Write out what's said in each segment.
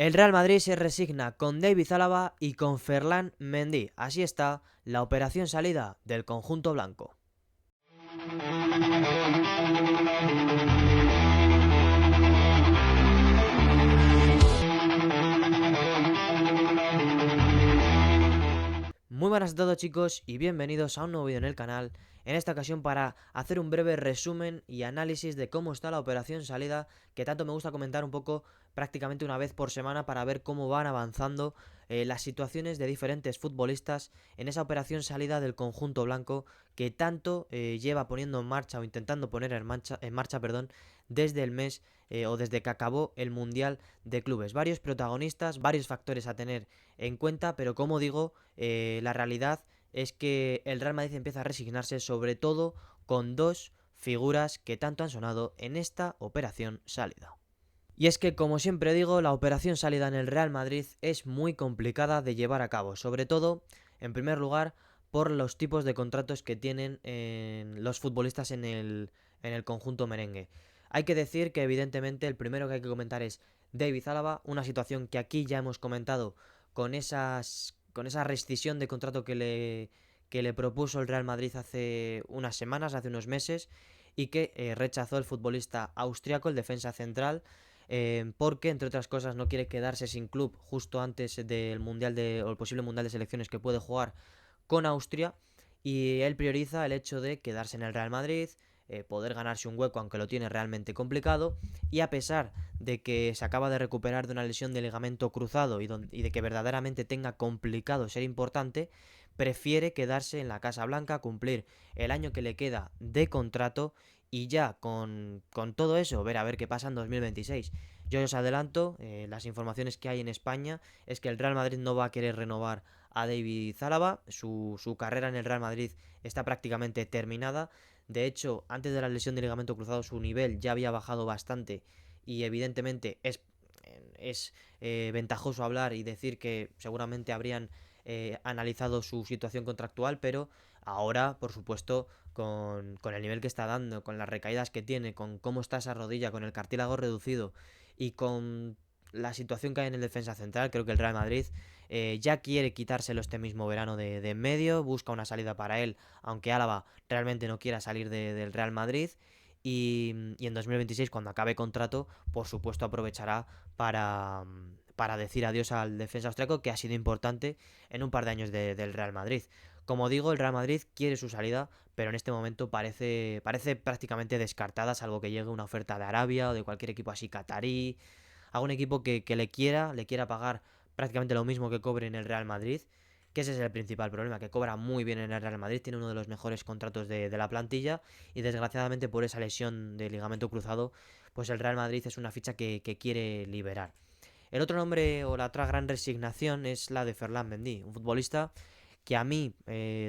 El Real Madrid se resigna con David Álava y con Ferland Mendy. Así está la operación salida del conjunto blanco. Muy buenas a todos, chicos, y bienvenidos a un nuevo vídeo en el canal. En esta ocasión para hacer un breve resumen y análisis de cómo está la operación salida, que tanto me gusta comentar un poco prácticamente una vez por semana para ver cómo van avanzando las situaciones de diferentes futbolistas en esa operación salida del conjunto blanco que tanto lleva poniendo en marcha o intentando poner en marcha, desde el mes o desde que acabó el Mundial de Clubes. Varios protagonistas, varios factores a tener en cuenta, pero como digo, la realidad es que el Real Madrid empieza a resignarse, sobre todo con dos figuras que tanto han sonado en esta operación salida. Y es que, como siempre digo, la operación salida en el Real Madrid es muy complicada de llevar a cabo, sobre todo, en primer lugar, por los tipos de contratos que tienen los futbolistas en el conjunto merengue. Hay que decir que evidentemente el primero que hay que comentar es David Álava, una situación que aquí ya hemos comentado con esa rescisión de contrato que le propuso el Real Madrid hace unas semanas, hace unos meses, y que rechazó el futbolista austriaco, el defensa central, porque entre otras cosas no quiere quedarse sin club justo antes del mundial o el posible mundial de selecciones que puede jugar con Austria, y él prioriza el hecho de quedarse en el Real Madrid, poder ganarse un hueco aunque lo tiene realmente complicado, y a pesar de que se acaba de recuperar de una lesión de ligamento cruzado y de que verdaderamente tenga complicado ser importante, prefiere quedarse en la Casa Blanca, cumplir el año que le queda de contrato y ya con todo eso ver a ver qué pasa en 2026. Yo os adelanto, las informaciones que hay en España es que el Real Madrid no va a querer renovar a David Álava, su carrera en el Real Madrid está prácticamente terminada. De hecho, antes de la lesión de ligamento cruzado su nivel ya había bajado bastante y evidentemente es ventajoso hablar y decir que seguramente habrían analizado su situación contractual, pero ahora, por supuesto, con el nivel que está dando, con las recaídas que tiene, con cómo está esa rodilla, con el cartílago reducido y con la situación que hay en el defensa central, creo que el Real Madrid ya quiere quitárselo este mismo verano de en medio, busca una salida para él, aunque Álava realmente no quiera salir del Real Madrid. Y en 2026, cuando acabe contrato, por supuesto aprovechará para decir adiós al defensa austriaco, que ha sido importante en un par de años del Real Madrid. Como digo, el Real Madrid quiere su salida, pero en este momento parece prácticamente descartada, salvo que llegue una oferta de Arabia o de cualquier equipo así catarí, algún equipo que le quiera pagar prácticamente lo mismo que cobre en el Real Madrid, que ese es el principal problema, que cobra muy bien en el Real Madrid, tiene uno de los mejores contratos de la plantilla y desgraciadamente por esa lesión de ligamento cruzado, pues el Real Madrid es una ficha que quiere liberar. El otro nombre o la otra gran resignación es la de Ferland Mendy, un futbolista que a mí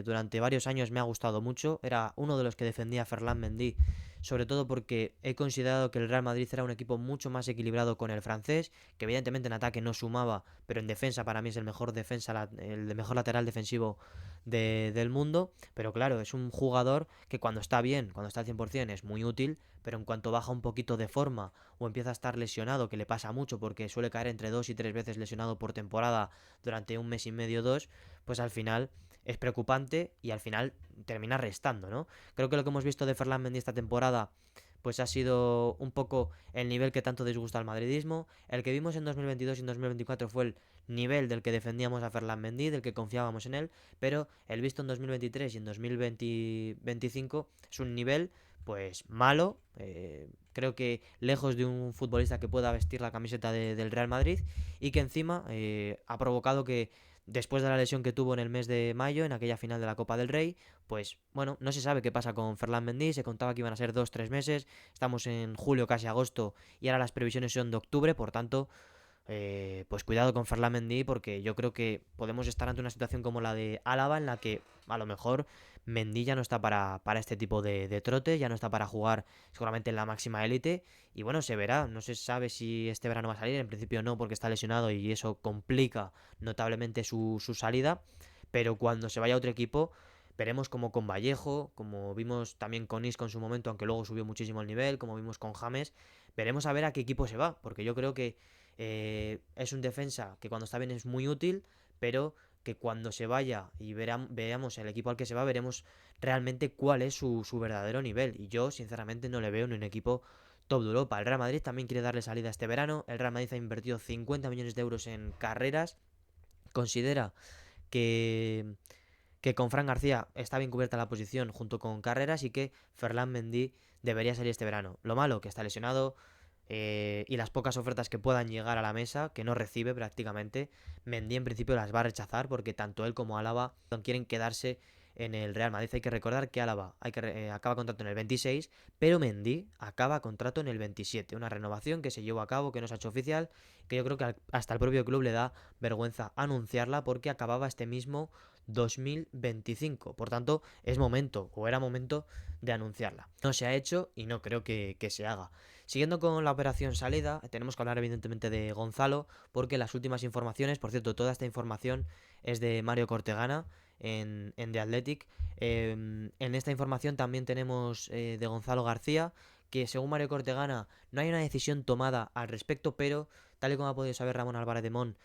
durante varios años me ha gustado mucho. Era uno de los que defendía a Ferland Mendy, sobre todo porque he considerado que el Real Madrid era un equipo mucho más equilibrado con el francés, que evidentemente en ataque no sumaba, pero en defensa para mí es el mejor defensa, el mejor lateral defensivo del mundo. Pero claro, es un jugador que cuando está bien, cuando está al 100% es muy útil, pero en cuanto baja un poquito de forma o empieza a estar lesionado, que le pasa mucho porque suele caer entre 2 y 3 veces lesionado por temporada durante un mes y medio, dos, pues al final es preocupante y al final termina restando, ¿no? Creo que lo que hemos visto de Ferland Mendy esta temporada pues ha sido un poco el nivel que tanto disgusta al madridismo. El que vimos en 2022 y en 2024 fue el nivel del que defendíamos a Ferland Mendy, del que confiábamos en él, pero el visto en 2023 y en 2025 es un nivel pues malo, creo que lejos de un futbolista que pueda vestir la camiseta del Real Madrid y que encima ha provocado que después de la lesión que tuvo en el mes de mayo, en aquella final de la Copa del Rey, pues bueno, no se sabe qué pasa con Ferland Mendy, se contaba que iban a ser 2 o 3 meses, estamos en julio, casi agosto, y ahora las previsiones son de octubre, por tanto, pues cuidado con Ferland Mendy porque yo creo que podemos estar ante una situación como la de Álava en la que a lo mejor Mendy ya no está para este tipo de trotes, ya no está para jugar seguramente en la máxima élite y bueno, se verá, no se sabe si este verano va a salir, en principio no porque está lesionado y eso complica notablemente su salida, pero cuando se vaya a otro equipo veremos como con Vallejo, como vimos también con Isco en su momento, aunque luego subió muchísimo el nivel, como vimos con James, veremos a ver a qué equipo se va, porque yo creo que Es un defensa que cuando está bien es muy útil, pero que cuando se vaya y veamos el equipo al que se va, veremos realmente cuál es su verdadero nivel. Y yo, sinceramente, no le veo en un equipo top de Europa. El Real Madrid también quiere darle salida este verano. El Real Madrid ha invertido 50 millones de euros en carreras. Considera que, que con Fran García está bien cubierta la posición junto con Carreras y que Ferland Mendy debería salir este verano. Lo malo, que está lesionado, y las pocas ofertas que puedan llegar a la mesa, que no recibe prácticamente, Mendy en principio las va a rechazar porque tanto él como Álava quieren quedarse en el Real Madrid. Hay que recordar que Álava acaba contrato en el 26, pero Mendy acaba contrato en el 27. Una renovación que se llevó a cabo, que no se ha hecho oficial, que yo creo que hasta el propio club le da vergüenza anunciarla porque acababa este mismo 2025. Por tanto, es momento, o era momento, de anunciarla. No se ha hecho y no creo que se haga. Siguiendo con la operación Salida, tenemos que hablar evidentemente de Gonzalo, porque las últimas informaciones, por cierto, toda esta información es de Mario Cortegana en The Athletic. En esta información también tenemos de Gonzalo García, que según Mario Cortegana no hay una decisión tomada al respecto, pero tal y como ha podido saber Ramón Álvarez de Mon,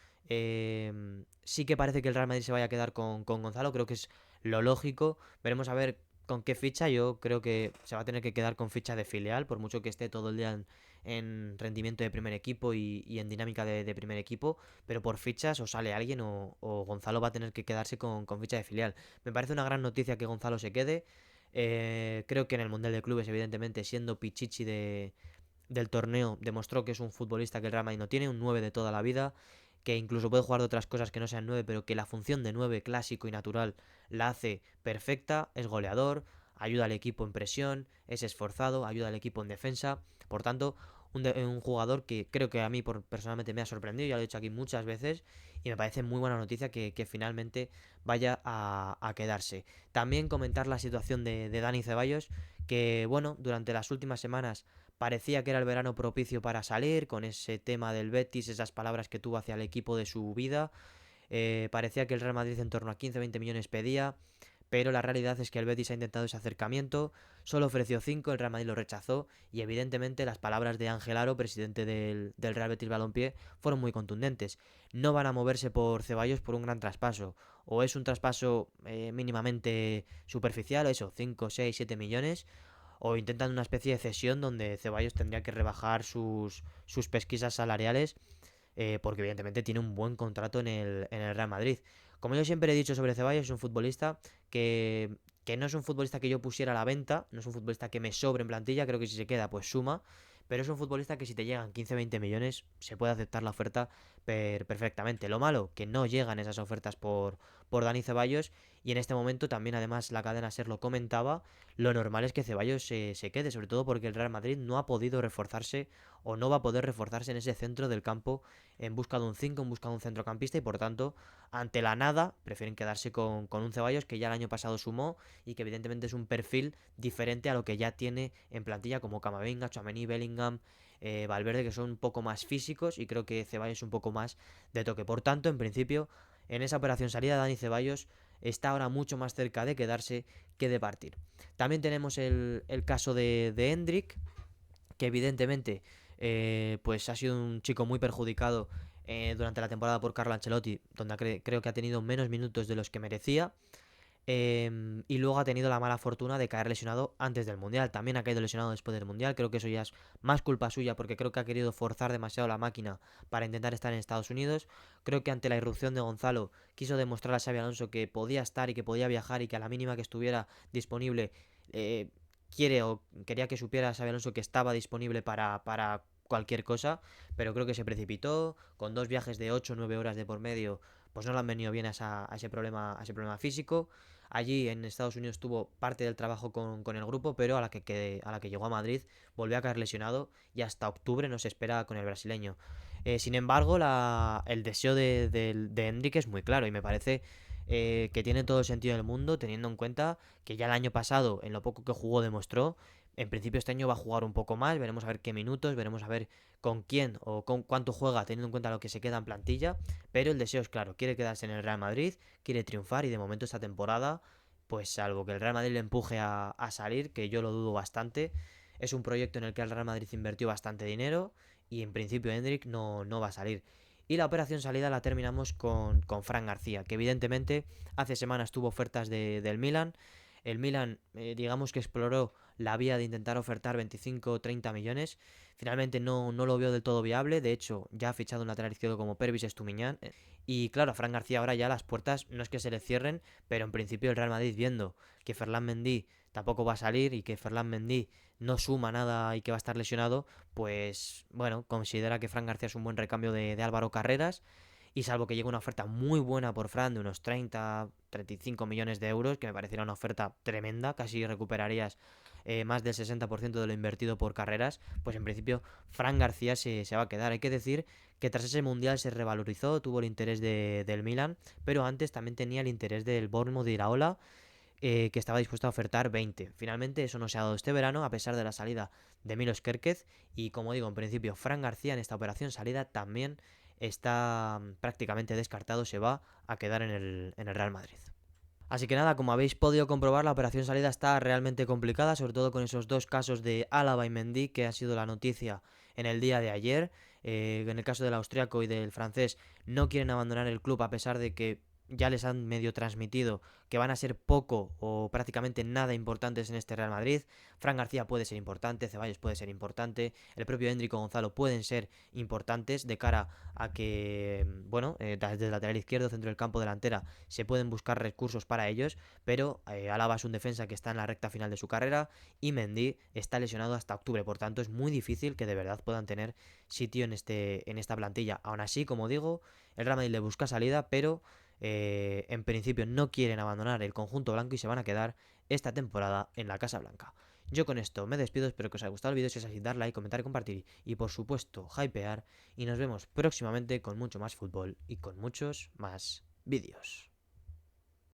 sí que parece que el Real Madrid se vaya a quedar con Gonzalo, creo que es lo lógico. Veremos a ver con qué ficha. Yo creo que se va a tener que quedar con ficha de filial, por mucho que esté todo el día en rendimiento de primer equipo y en dinámica de primer equipo, pero por fichas o sale alguien o Gonzalo va a tener que quedarse con ficha de filial. Me parece una gran noticia que Gonzalo se quede. Creo que en el Mundial de Clubes, evidentemente, siendo Pichichi del torneo, demostró que es un futbolista que el Real Madrid no tiene, un 9 de toda la vida, que incluso puede jugar de otras cosas que no sean 9, pero que la función de 9 clásico y natural la hace perfecta, es goleador, ayuda al equipo en presión, es esforzado, ayuda al equipo en defensa. Por tanto, un jugador que creo que a mí personalmente me ha sorprendido, ya lo he dicho aquí muchas veces, y me parece muy buena noticia que finalmente vaya a quedarse. También comentar la situación de Dani Ceballos, que bueno, durante las últimas semanas parecía que era el verano propicio para salir, con ese tema del Betis, esas palabras que tuvo hacia el equipo de su vida. Parecía que el Real Madrid en torno a 15-20 millones pedía, pero la realidad es que el Betis ha intentado ese acercamiento, solo ofreció 5, el Real Madrid lo rechazó y evidentemente las palabras de Ángel Aro, presidente del Real Betis Balompié, fueron muy contundentes. No van a moverse por Ceballos por un gran traspaso, o es un traspaso mínimamente superficial, o eso, 5, 6, 7 millones, o intentan una especie de cesión donde Ceballos tendría que rebajar sus pesquisas salariales, porque evidentemente tiene un buen contrato en el Real Madrid. Como yo siempre he dicho sobre Ceballos, es un futbolista que no es un futbolista que yo pusiera a la venta, no es un futbolista que me sobre en plantilla, creo que si se queda pues suma, pero es un futbolista que si te llegan 15-20 millones se puede aceptar la oferta perfectamente. Lo malo, que no llegan esas ofertas por Dani Ceballos, y en este momento también además la cadena SER lo comentaba, lo normal es que Ceballos se quede, sobre todo porque el Real Madrid no ha podido reforzarse o no va a poder reforzarse en ese centro del campo en busca de un 5, en busca de un centrocampista, y por tanto, ante la nada, prefieren quedarse con un Ceballos que ya el año pasado sumó y que evidentemente es un perfil diferente a lo que ya tiene en plantilla, como Camavinga, Tchouaméni, Bellingham, Valverde, que son un poco más físicos, y creo que Ceballos es un poco más de toque. Por tanto, en principio, en esa operación salida, Dani Ceballos está ahora mucho más cerca de quedarse que de partir. También tenemos el caso de Hendrik, que evidentemente pues ha sido un chico muy perjudicado durante la temporada por Carlo Ancelotti, donde creo que ha tenido menos minutos de los que merecía. Y luego ha tenido la mala fortuna de caer lesionado antes del Mundial. También ha caído lesionado después del Mundial. Creo que eso ya es más culpa suya, porque creo que ha querido forzar demasiado la máquina para intentar estar en Estados Unidos. Creo que ante la irrupción de Gonzalo quiso demostrar a Xabi Alonso que podía estar y que podía viajar, y que a la mínima que estuviera disponible, eh, quería que supiera Xabi Alonso que estaba disponible para cualquier cosa. Pero creo que se precipitó con 2 viajes de 8 o 9 horas de por medio. Pues no le han venido bien a ese problema físico. Allí en Estados Unidos tuvo parte del trabajo con el grupo, pero a la que llegó a Madrid volvió a caer lesionado y hasta octubre no se espera con el brasileño. Sin embargo, el deseo de Enrique es muy claro, y me parece que tiene todo el sentido del mundo, teniendo en cuenta que ya el año pasado, en lo poco que jugó, demostró. En principio este año va a jugar un poco más, veremos a ver qué minutos, veremos a ver con quién o con cuánto juega, teniendo en cuenta lo que se queda en plantilla, pero el deseo es claro, quiere quedarse en el Real Madrid, quiere triunfar, y de momento esta temporada, pues salvo que el Real Madrid le empuje a salir, que yo lo dudo bastante, es un proyecto en el que el Real Madrid invirtió bastante dinero y en principio Endrick no va a salir. Y la operación salida la terminamos con Fran García, que evidentemente hace semanas tuvo ofertas del Milan. El Milan, digamos que exploró la vía de intentar ofertar 25 o 30 millones. Finalmente no lo vio del todo viable. De hecho, ya ha fichado un lateral izquierdo como Pervis Estumiñán. Y claro, a Fran García ahora ya las puertas no es que se le cierren, pero en principio el Real Madrid, viendo que Ferland Mendy tampoco va a salir y que Ferland Mendy no suma nada y que va a estar lesionado, pues bueno, considera que Fran García es un buen recambio de Álvaro Carreras. Y salvo que llegue una oferta muy buena por Fran de unos 35 millones de euros, que me pareciera una oferta tremenda, casi recuperarías más del 60% de lo invertido por Carreras, pues en principio Fran García se va a quedar. Hay que decir que tras ese mundial se revalorizó, tuvo el interés del Milan, pero antes también tenía el interés del Bournemouth de Iraola, que estaba dispuesto a ofertar 20. Finalmente eso no se ha dado este verano, a pesar de la salida de Milos Kerkez, y como digo, en principio Fran García en esta operación salida también está prácticamente descartado, se va a quedar en el Real Madrid. Así que nada, como habéis podido comprobar, la operación salida está realmente complicada, sobre todo con esos dos casos de Álava y Mendy, que ha sido la noticia en el día de ayer. En el caso del austriaco y del francés, no quieren abandonar el club a pesar de que ya les han medio transmitido que van a ser poco o prácticamente nada importantes en este Real Madrid. Fran García puede ser importante, Ceballos puede ser importante, el propio Hendrick o Gonzalo pueden ser importantes de cara a que, bueno, desde el lateral izquierdo, centro del campo, delantera, se pueden buscar recursos para ellos, pero Alaba es un defensa que está en la recta final de su carrera y Mendy está lesionado hasta octubre, por tanto es muy difícil que de verdad puedan tener sitio en esta plantilla. Aún así, como digo, el Real Madrid le busca salida, pero en principio no quieren abandonar el conjunto blanco y se van a quedar esta temporada en la Casa Blanca. Yo con esto me despido, espero que os haya gustado el vídeo, si es así, dar like, comentar, compartir y por supuesto hypear, y nos vemos próximamente con mucho más fútbol y con muchos más vídeos.